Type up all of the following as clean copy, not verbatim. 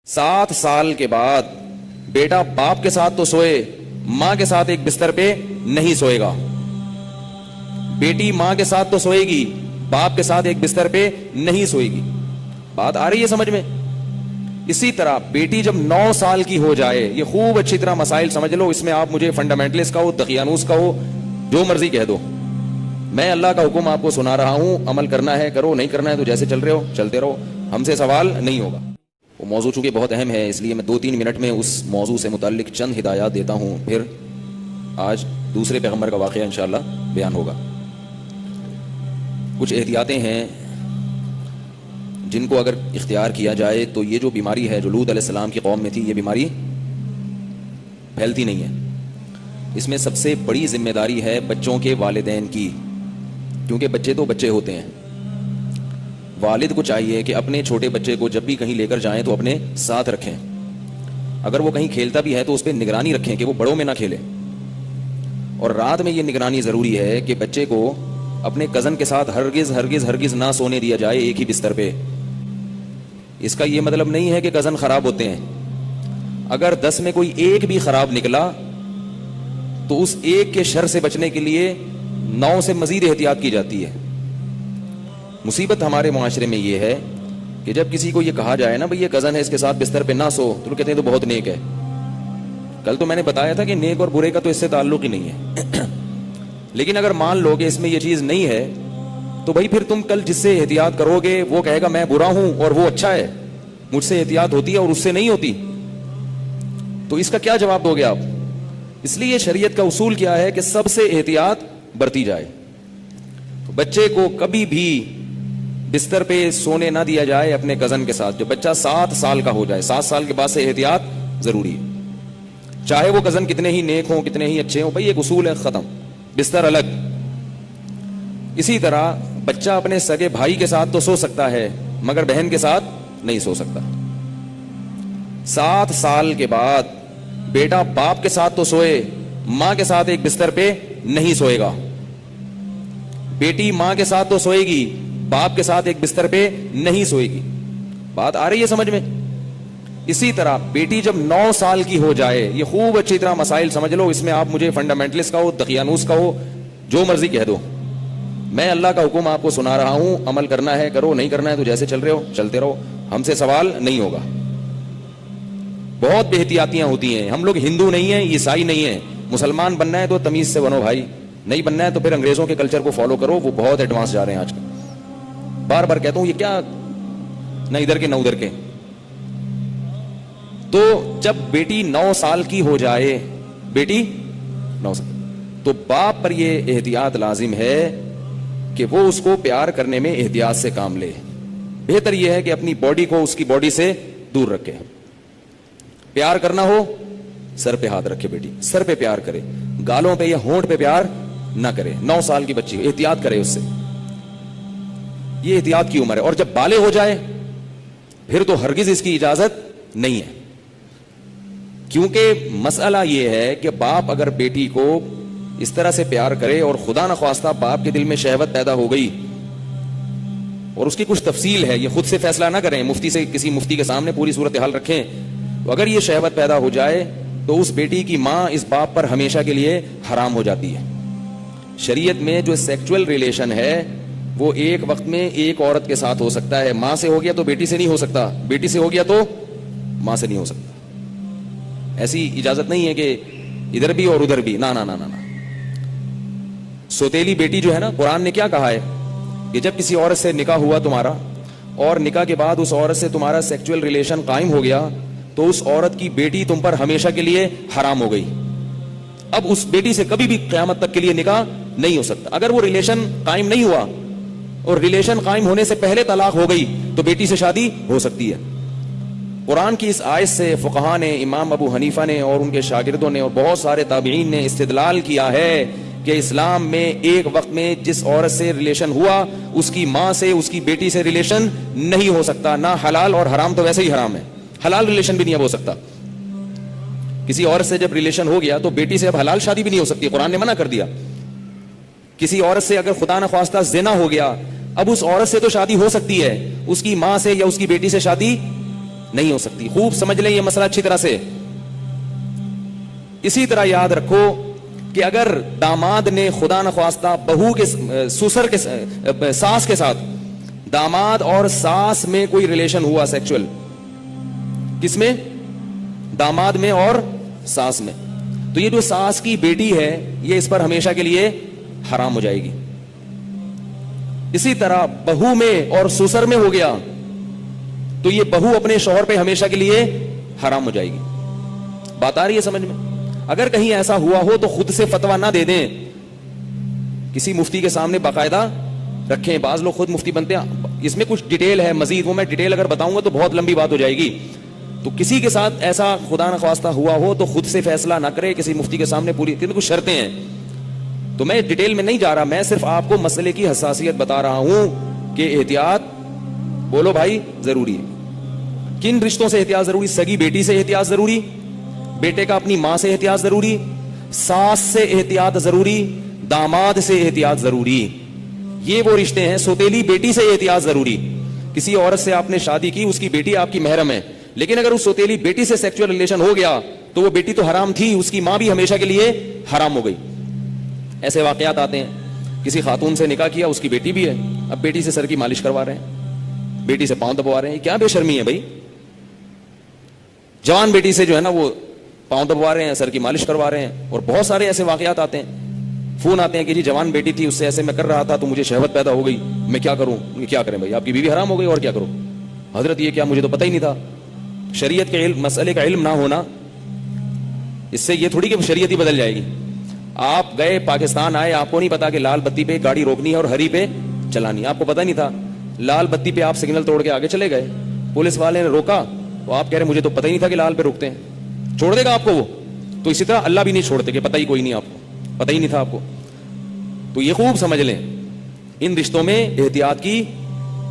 7 سال کے بعد بیٹا باپ کے ساتھ تو سوئے، ماں کے ساتھ ایک بستر پہ نہیں سوئے گا. بیٹی ماں کے ساتھ تو سوئے گی، باپ کے ساتھ ایک بستر پہ نہیں سوئے گی. بات آ رہی ہے سمجھ میں؟ اسی طرح بیٹی جب 9 سال کی ہو جائے، یہ خوب اچھی طرح مسائل سمجھ لو، اس میں آپ مجھے فنڈامنٹلسٹ کا ہو، دقیانوس کا ہو، جو مرضی کہہ دو، میں اللہ کا حکم آپ کو سنا رہا ہوں، عمل کرنا ہے کرو، نہیں کرنا ہے تو جیسے چل رہے ہو چلتے رہو، ہم سے سوال نہیں ہوگا. وہ موضوع چونکہ بہت اہم ہے، اس لیے میں 2-3 منٹ میں اس موضوع سے متعلق چند ہدایات دیتا ہوں، پھر آج دوسرے پیغمبر کا واقعہ انشاءاللہ بیان ہوگا. کچھ احتیاطیں ہیں جن کو اگر اختیار کیا جائے تو یہ جو بیماری ہے جو لوط علیہ السلام کی قوم میں تھی، یہ بیماری پھیلتی نہیں ہے. اس میں سب سے بڑی ذمہ داری ہے بچوں کے والدین کی، کیونکہ بچے تو بچے ہوتے ہیں. والد کو چاہیے کہ اپنے چھوٹے بچے کو جب بھی کہیں لے کر جائیں تو اپنے ساتھ رکھیں. اگر وہ کہیں کھیلتا بھی ہے تو اس پہ نگرانی رکھیں کہ وہ بڑوں میں نہ کھیلے. اور رات میں یہ نگرانی ضروری ہے کہ بچے کو اپنے کزن کے ساتھ ہرگز ہرگز ہرگز نہ سونے دیا جائے ایک ہی بستر پہ. اس کا یہ مطلب نہیں ہے کہ کزن خراب ہوتے ہیں. اگر 10 میں کوئی ایک بھی خراب نکلا تو اس ایک کے شر سے بچنے کے لیے 9 سے مزید احتیاط کی جاتی ہے. مصیبت ہمارے معاشرے میں یہ ہے کہ جب کسی کو یہ کہا جائے نا بھئی یہ کزن ہے اس کے ساتھ بستر پہ نہ سو، تو لوگ کہتے ہیں تو بہت نیک ہے. کل تو میں نے بتایا تھا کہ نیک اور برے کا تو اس سے تعلق ہی نہیں ہے. لیکن اگر مان لو کہ اس میں یہ چیز نہیں ہے تو بھائی پھر تم کل جس سے احتیاط کرو گے وہ کہے گا میں برا ہوں اور وہ اچھا ہے، مجھ سے احتیاط ہوتی ہے اور اس سے نہیں ہوتی، تو اس کا کیا جواب دو گے آپ؟ اس لیے شریعت کا اصول کیا ہے کہ سب سے احتیاط برتی جائے. تو بچے کو کبھی بھی بستر پہ سونے نہ دیا جائے اپنے کزن کے ساتھ. جب بچہ 7 سال کا ہو جائے، 7 سال کے بعد سے احتیاط ضروری ہے. چاہے وہ کزن کتنے ہی نیک ہوں، کتنے ہی اچھے ہوں، بھائی ایک اصول ہے، ختم، بستر الگ. اسی طرح بچہ اپنے سگے بھائی کے ساتھ تو سو سکتا ہے مگر بہن کے ساتھ نہیں سو سکتا. 7 سال کے بعد بیٹا باپ کے ساتھ تو سوئے، ماں کے ساتھ ایک بستر پہ نہیں سوئے گا. بیٹی ماں کے ساتھ تو سوئے گی، باپ کے ساتھ ایک بستر پہ نہیں سوئے گی. بات آ رہی ہے سمجھ میں؟ اسی طرح بیٹی جب 9 سال کی ہو جائے، یہ خوب اچھی طرح مسائل سمجھ لو، اس میں آپ مجھے فنڈامنٹلسٹ کا ہو، دقیانوس کا ہو، جو مرضی کہہ دو، میں اللہ کا حکم آپ کو سنا رہا ہوں، عمل کرنا ہے کرو، نہیں کرنا ہے تو جیسے چل رہے ہو چلتے رہو، ہم سے سوال نہیں ہوگا. بہت بے احتیاطیاں ہوتی ہیں. ہم لوگ ہندو نہیں ہیں، عیسائی نہیں ہیں. مسلمان بننا ہے تو تمیز سے بنو بھائی، نہیں بننا ہے تو پھر انگریزوں کے کلچر کو فالو کرو، وہ بہت ایڈوانس جا رہے ہیں آج کل. بار بار کہتا ہوں یہ کیا نہ ادھر کے نہ ادھر کے. تو جب بیٹی 9 سال کی ہو جائے، بیٹی 9 سال، تو باپ پر یہ احتیاط لازم ہے کہ وہ اس کو پیار کرنے میں احتیاط سے کام لے. بہتر یہ ہے کہ اپنی باڈی کو اس کی باڈی سے دور رکھے. پیار کرنا ہو سر پہ ہاتھ رکھے، بیٹی سر پہ پیار کرے، گالوں پہ یا ہونٹ پہ پیار نہ کرے. 9 سال کی بچی احتیاط کرے اس سے، یہ احتیاط کی عمر ہے. اور جب بالغ ہو جائے پھر تو ہرگز اس کی اجازت نہیں ہے. کیونکہ مسئلہ یہ ہے کہ باپ اگر بیٹی کو اس طرح سے پیار کرے اور خدا نخواستہ باپ کے دل میں شہوت پیدا ہو گئی، اور اس کی کچھ تفصیل ہے، یہ خود سے فیصلہ نہ کریں، مفتی سے کسی مفتی کے سامنے پوری صورتحال رکھیں. تو اگر یہ شہوت پیدا ہو جائے تو اس بیٹی کی ماں اس باپ پر ہمیشہ کے لیے حرام ہو جاتی ہے. شریعت میں جو سیکچول ریلیشن ہے وہ ایک وقت میں ایک عورت کے ساتھ ہو سکتا ہے. ماں سے ہو گیا تو بیٹی سے نہیں ہو سکتا، بیٹی سے ہو گیا تو ماں سے نہیں ہو سکتا. ایسی اجازت نہیں ہے کہ ادھر بھی اور ادھر بھی، نہ نہ نہ نہ. سوتیلی بیٹی جو ہے نا، قرآن نے کیا کہا ہے کہ جب کسی عورت سے نکاح ہوا تمہارا اور نکاح کے بعد اس عورت سے تمہارا سیکچول ریلیشن قائم ہو گیا تو اس عورت کی بیٹی تم پر ہمیشہ کے لیے حرام ہو گئی. اب اس بیٹی سے کبھی بھی قیامت تک کے لیے نکاح نہیں ہو سکتا. اگر وہ ریلیشن قائم نہیں ہوا اور ریلیشن قائم ہونے سے پہلے طلاق ہو گئی تو بیٹی سے شادی ہو سکتی ہے. قرآن کی اس آیت سے فقہاء نے، امام ابو حنیفہ نے اور ان کے شاگردوں نے اور بہت سارے تابعین نے استدلال کیا ہے کہ اسلام میں ایک وقت میں جس عورت سے ریلیشن ہوا اس کی ماں سے، اس کی بیٹی سے ریلیشن نہیں ہو سکتا. نہ حلال، اور حرام تو ویسے ہی حرام ہے، حلال ریلیشن بھی نہیں ہو سکتا. کسی عورت سے جب ریلیشن ہو گیا تو بیٹی سے اب حلال شادی بھی نہیں ہو سکتی، قرآن نے منع کر دیا. کسی عورت سے اگر خدا نخواستہ زنا ہو گیا، اب اس عورت سے تو شادی ہو سکتی ہے، اس کی ماں سے یا اس کی بیٹی سے شادی نہیں ہو سکتی. خوب سمجھ لیں یہ مسئلہ اچھی طرح سے. اسی طرح یاد رکھو کہ اگر داماد نے خدا نخواستہ بہو کے سسر کے ساس کے ساتھ داماد اور ساس میں کوئی ریلیشن ہوا سیکچول, کس میں؟ داماد میں اور ساس میں, تو یہ جو ساس کی بیٹی ہے یہ اس پر ہمیشہ کے لیے حرام ہو جائے گی. اسی طرح بہو میں اور سسر میں ہو گیا تو یہ بہو اپنے شوہر پہ ہمیشہ کے لیے حرام ہو جائے گی. بات آ رہی ہے سمجھ میں؟ اگر کہیں ایسا ہوا ہو تو خود سے فتویٰ نہ دے دیں, کسی مفتی کے سامنے باقاعدہ رکھیں. بعض لوگ خود مفتی بنتے ہیں, اس میں کچھ ڈیٹیل ہے مزید, وہ میں ڈیٹیل اگر بتاؤں گا تو بہت لمبی بات ہو جائے گی. تو کسی کے ساتھ ایسا خدا نخواستہ ہوا ہو تو خود سے فیصلہ نہ کرے, کسی مفتی کے سامنے پوری کچھ شرطیں ہیں. تو میں ڈیٹیل میں نہیں جا رہا, میں صرف آپ کو مسئلے کی حساسیت بتا رہا ہوں کہ احتیاط, بولو بھائی, ضروری ہے. کن رشتوں سے احتیاط ضروری؟ سگی بیٹی سے احتیاط ضروری, بیٹے کا اپنی ماں سے احتیاط ضروری, ساس سے احتیاط ضروری, داماد سے احتیاط ضروری. یہ وہ رشتے ہیں. سوتیلی بیٹی سے احتیاط ضروری. کسی عورت سے آپ نے شادی کی, اس کی بیٹی آپ کی محرم ہے, لیکن اگر اس سوتیلی بیٹی سے سیکچوئل ریلیشن ہو گیا تو وہ بیٹی تو حرام تھی, اس کی ماں بھی ہمیشہ کے لیے حرام ہو گئی. ایسے واقعات آتے ہیں. کسی خاتون سے نکاح کیا, اس کی بیٹی بھی ہے, اب بیٹی سے سر کی مالش کروا رہے ہیں, بیٹی سے پاؤں دبوا رہے ہیں. کیا بے شرمی ہے بھائی؟ جوان بیٹی سے جو ہے نا وہ پاؤں دبوا رہے ہیں, سر کی مالش کروا رہے ہیں. اور بہت سارے ایسے واقعات آتے ہیں, فون آتے ہیں کہ جی جوان بیٹی تھی, اس سے ایسے میں کر رہا تھا تو مجھے شہوت پیدا ہو گئی, میں کیا کروں؟ کیا کریں بھائی, آپ کی بیوی حرام ہو گئی اور کیا کروں؟ حضرت یہ کیا, مجھے تو پتہ ہی نہیں تھا. شریعت کے علم, مسئلے کا علم نہ ہونا, اس سے یہ تھوڑی کہ شریعت ہی بدل جائے گی. آپ گئے پاکستان آئے, آپ کو نہیں پتا کہ لال بتی پہ گاڑی روکنی ہے اور ہری پہ چلانی ہے, آپ کو پتا نہیں تھا. لال بتی پہ آپ سگنل توڑ کے آگے چلے گئے, پولیس والے نے روکا تو آپ کہہ رہے مجھے تو پتہ ہی نہیں تھا کہ لال پہ روکتے ہیں. چھوڑ دے گا آپ کو وہ؟ تو اسی طرح اللہ بھی نہیں چھوڑتے کہ پتہ ہی کوئی نہیں, آپ کو پتہ ہی نہیں تھا آپ کو. تو یہ خوب سمجھ لیں, ان رشتوں میں احتیاط کی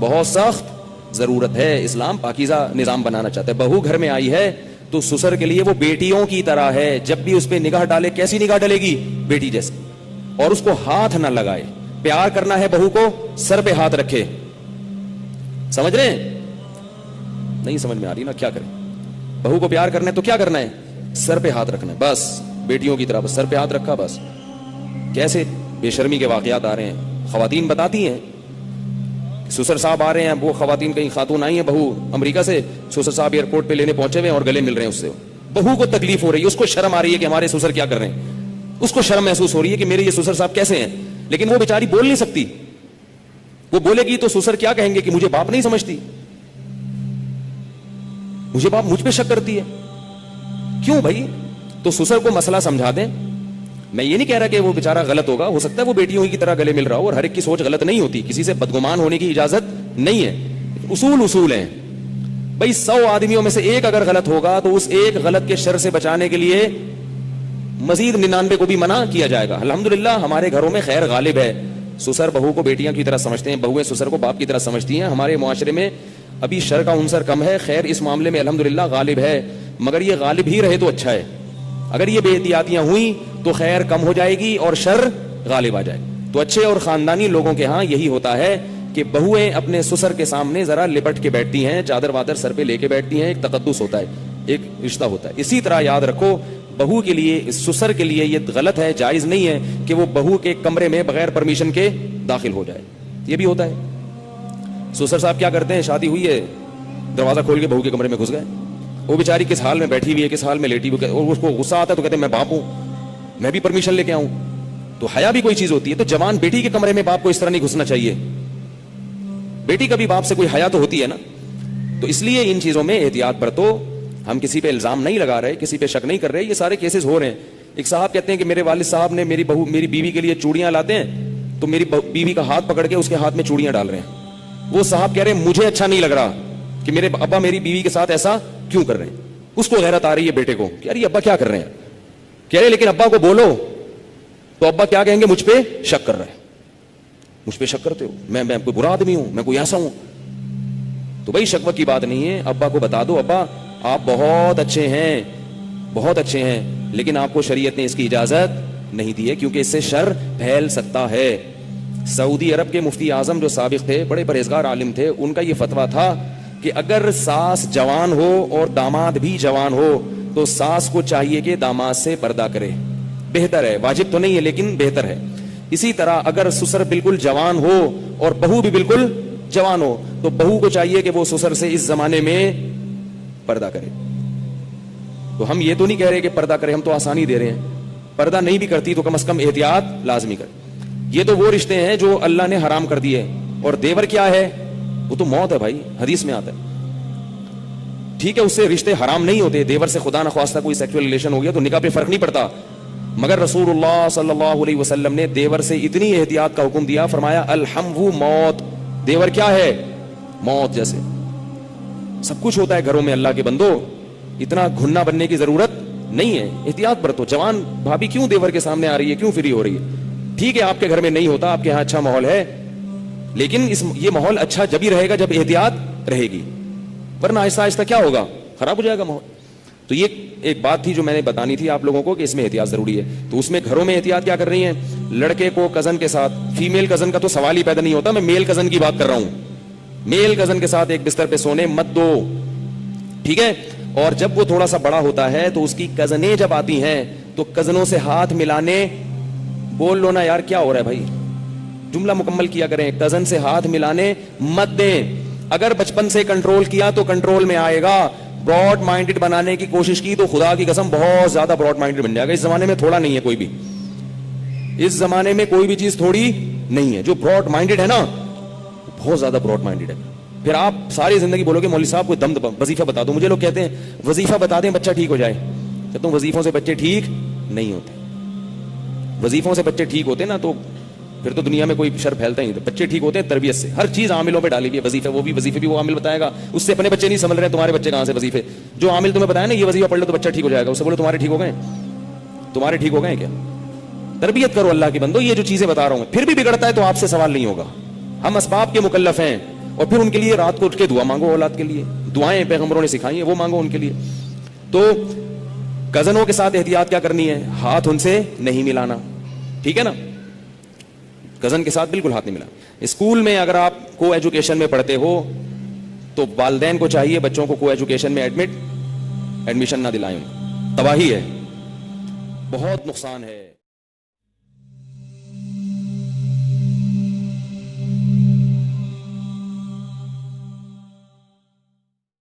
بہت سخت ضرورت ہے. اسلام پاکیزہ نظام بنانا چاہتا ہے. بہو گھر میں آئی ہے تو سسر کے لیے وہ بیٹیوں کی طرح ہے. جب بھی اس پہ نگاہ ڈالے, کیسی نگاہ ڈالے گی؟ بیٹی جیسے. اور اس کو ہاتھ نہ لگائے. پیار کرنا ہے بہو کو, سر پہ ہاتھ رکھے. سمجھ رہے ہیں؟ نہیں سمجھ میں آ رہی نا, کیا کریں؟ بہو کو پیار کرنا ہے تو کیا کرنا ہے؟ سر پہ ہاتھ رکھنا ہے بس, بیٹیوں کی طرح بس سر پہ ہاتھ رکھا بس. کیسے بے شرمی کے واقعات آ رہے ہیں. خواتین بتاتی ہیں, سسر صاحب آ رہے ہیں, وہ خواتین کہیں خاتون آئی ہیں بہو امریکہ سے, سسر صاحب ایئرپورٹ پہ لینے پہنچے ہوئے اور گلے مل رہے ہیں اس سے. بہو کو تکلیف ہو رہی ہے, اس کو شرم آ رہی ہے کہ ہمارے سسر کیا کر رہے ہیں, اس کو شرم محسوس ہو رہی ہے کہ میرے یہ سسر صاحب کیسے ہیں, لیکن وہ بیچاری بول نہیں سکتی. وہ بولے گی تو سسر کیا کہیں گے کہ مجھے باپ نہیں سمجھتی, مجھے باپ مجھ پہ شک کرتی ہے. کیوں بھائی؟ تو سسر کو مسئلہ سمجھا دیں. میں یہ نہیں کہہ رہا کہ وہ بیچارہ غلط ہوگا, ہو سکتا ہے وہ بیٹیوں کی طرح گلے مل رہا ہو, اور ہر ایک کی سوچ غلط نہیں ہوتی, کسی سے بدگمان ہونے کی اجازت نہیں ہے. اصول ہیں بھائی. 100 آدمیوں میں سے ایک اگر غلط ہوگا تو اس ایک غلط کے شر سے بچانے کے لیے مزید 99 کو بھی منع کیا جائے گا. الحمدللہ ہمارے گھروں میں خیر غالب ہے. سسر بہو کو بیٹیاں کی طرح سمجھتے ہیں, بہویں سسر کو باپ کی طرح سمجھتی ہیں. ہمارے معاشرے میں ابھی شر کا عنصر کم ہے, خیر اس معاملے میں الحمدللہ غالب ہے, مگر یہ غالب ہی رہے تو اچھا ہے. اگر یہ بے احتیاطیاں ہوئیں تو خیر کم ہو جائے گی اور شر غالب آ جائے گی. تو اچھے اور خاندانی لوگوں کے ہاں یہی ہوتا ہے کہ بہویں اپنے سسر کے سامنے ذرا لپٹ کے بیٹھتی ہیں, چادر وادر سر پہ لے کے بیٹھتی ہیں. ایک تقدس ہوتا ہے, ایک رشتہ ہوتا ہے. اسی طرح یاد رکھو, بہو کے لیے, سسر کے لیے یہ غلط ہے, جائز نہیں ہے کہ وہ بہو کے کمرے میں بغیر پرمیشن کے داخل ہو جائے. یہ بھی ہوتا ہے. سسر صاحب کیا کرتے ہیں, شادی ہوئی ہے, دروازہ کھول کے بہو کے کمرے میں گھس گئے. وہ بیچاری کس حال میں بیٹھی ہوئی ہے, کس حال میں لیٹی ہوئی, اور اس کو غصہ آتا ہے تو کہتے ہیں میں باپ ہوں, میں بھی پرمیشن لے کے آؤں. تو حیا بھی کوئی چیز ہوتی ہے. تو جوان بیٹی کے کمرے میں باپ کو اس طرح نہیں گھسنا چاہیے. بیٹی کا بھی باپ سے کوئی حیا تو ہوتی ہے نا. تو اس لیے ان چیزوں میں احتیاط برتو. ہم کسی پہ الزام نہیں لگا رہے, کسی پہ شک نہیں کر رہے, یہ سارے کیسز ہو رہے ہیں. ایک صاحب کہتے ہیں کہ میرے والد صاحب نے میری بیوی کے لیے چوڑیاں لاتے ہیں تو میری بیوی کا ہاتھ پکڑ کے اس کے ہاتھ میں چوڑیاں ڈال رہے ہیں. وہ صاحب کہہ رہے ہیں مجھے اچھا نہیں لگ رہا کہ میرے ابا میری بیوی کے ساتھ ایسا کیوں کر رہے ہیں. اس کو غیرت آ رہی ہے بیٹے کو کہ یار یہ ابا کیا کر رہے ہیں. کہہ رہے لیکن ابا کو بولو تو ابا کیا کہیں گے, مجھ پہ شک کر رہے ہیں, مجھ پہ شک کرتے ہو, میں کوئی برا آدمی ہوں, میں کوئی ایسا ہوں. تو بھائی شکوہ کی بات نہیں ہے. ابا کو بتا دو ابا آپ بہت اچھے ہیں, بہت اچھے ہیں, لیکن آپ کو شریعت نے اس کی اجازت نہیں دی ہے کیونکہ اس سے شر پھیل سکتا ہے. سعودی عرب کے مفتی اعظم جو سابق تھے, بڑے پرہیزگار عالم تھے, ان کا یہ فتویٰ تھا کہ اگر ساس جوان ہو اور داماد بھی جوان ہو تو ساس کو چاہیے کہ داماد سے پردہ کرے، بہتر ہے، واجب تو نہیں ہے لیکن بہتر ہے۔ اسی طرح اگر سسر بالکل جوان ہو اور بہو بھی بالکل جوان ہو تو بہو کو چاہیے کہ وہ سسر سے اس زمانے میں پردہ کرے۔ تو ہم یہ تو نہیں کہہ رہے کہ پردہ کرے، ہم تو آسانی دے رہے ہیں، پردہ نہیں بھی کرتی تو کم از کم احتیاط لازمی کرے۔ یہ تو وہ رشتے ہیں جو اللہ نے حرام کر دیے، اور دیور کیا ہے؟ وہ تو موت ہے بھائی، حدیث میں آتا ہے۔ ٹھیک ہے، اس سے رشتے حرام نہیں ہوتے، دیور سے خدا نخواستہ کوئی سیکسول ریلیشن ہو گیا تو نکاح پہ فرق نہیں پڑتا، مگر رسول اللہ صلی اللہ علیہ وسلم نے دیور سے اتنی احتیاط کا حکم دیا، فرمایا الحمو موت، دیور کیا ہے؟ موت جیسے۔ سب کچھ ہوتا ہے گھروں میں اللہ کے بندو، اتنا گھننا بننے کی ضرورت نہیں ہے، احتیاط برتو۔ جوان بھابھی کیوں دیور کے سامنے آ رہی ہے، کیوں فری ہو رہی ہے؟ ٹھیک ہے آپ کے گھر میں نہیں ہوتا، آپ کے یہاں اچھا ماحول ہے، لیکن یہ ماحول اچھا جب ہی رہے گا جب احتیاط رہے گی، ورنہ آہستہ آہستہ کیا ہوگا؟ خراب ہو جائے گا ماحول۔ تو یہ ایک بات تھی جو میں نے بتانی تھی آپ لوگوں کو کہ اس میں احتیاط ضروری ہے۔ تو اس میں گھروں میں احتیاط کیا کر رہی ہیں؟ لڑکے کو کزن کے ساتھ، فیمیل کزن کا تو سوال ہی پیدا نہیں ہوتا، میں میل کزن کی بات کر رہا ہوں، میل کزن کے ساتھ ایک بستر پہ سونے مت دو، ٹھیک ہے؟ اور جب وہ تھوڑا سا بڑا ہوتا ہے تو اس کی کزنیں جب آتی ہیں تو کزنوں سے ہاتھ ملانے، بول لو نا یار کیا ہو رہا ہے بھائی، جملہ مکمل کیا کریں، کزن سے ہاتھ ملانے مت دیں۔ اگر بچپن سے کنٹرول کیا تو کنٹرول میں آئے گا، براڈ مائنڈڈ بنانے کی کوشش کی تو خدا کی قسم بہت زیادہ براڈ مائنڈڈ بن جائے گا۔ اس زمانے میں تھوڑا نہیں ہے کوئی بھی، اس زمانے میں کوئی بھی چیز تھوڑی نہیں ہے، جو براڈ مائنڈڈ ہے نا بہت زیادہ براڈ مائنڈڈ ہے۔ پھر آپ ساری زندگی بولو گے مولوی صاحب کوئی دم وظیفہ بتا دو، مجھے لوگ کہتے ہیں وظیفہ بتا دیں بچہ ٹھیک ہو جائے، کہتا ہوں وظیفوں سے بچے ٹھیک نہیں ہوتے، وظیفوں سے بچے ٹھیک ہوتے نا تو پھر تو دنیا میں کوئی شر پھیلتا ہی نہیں، بچے ٹھیک ہوتے ہیں تربیت سے، ہر چیز عاملوں پہ ڈالی ہوئی ہے، وظیفے وہ بھی، وظیفے بھی وہ عامل بتائے گا، اس سے اپنے بچے نہیں سنبھل رہے، تمہارے بچے کہاں سے وظیفے، جو عامل تمہیں بتایا نا یہ وظیفہ پڑھ لو تو بچہ ٹھیک ہو جائے گا، اس سے بولو تمہارے ٹھیک ہو گئے، تمہارے ٹھیک ہو گئے کیا؟ تربیت کرو اللہ کی بندو، یہ جو چیزیں بتا رہا ہوں پھر بھی بگڑتا ہے تو آپ سے سوال نہیں ہوگا، ہم اسباب کے مکلف ہیں، اور پھر ان کے لیے رات کو اٹھ کے دعا مانگو، اولاد کے لیے دعائیں پیغمبروں نے سکھائی ہیں وہ مانگو ان کے لیے۔ تو کزنوں کے ساتھ احتیاط کیا کرنی ہے؟ ہاتھ ان سے نہیں ملانا، ٹھیک ہے نا، کزن کے ساتھ بالکل ہاتھ نہیں ملانا۔ اسکول میں اگر آپ کو ایجوکیشن میں پڑھتے ہو تو والدین کو چاہیے بچوں کو ایجوکیشن میں ایڈمیشن نہ دلائیں، تباہی ہے، بہت نقصان ہے۔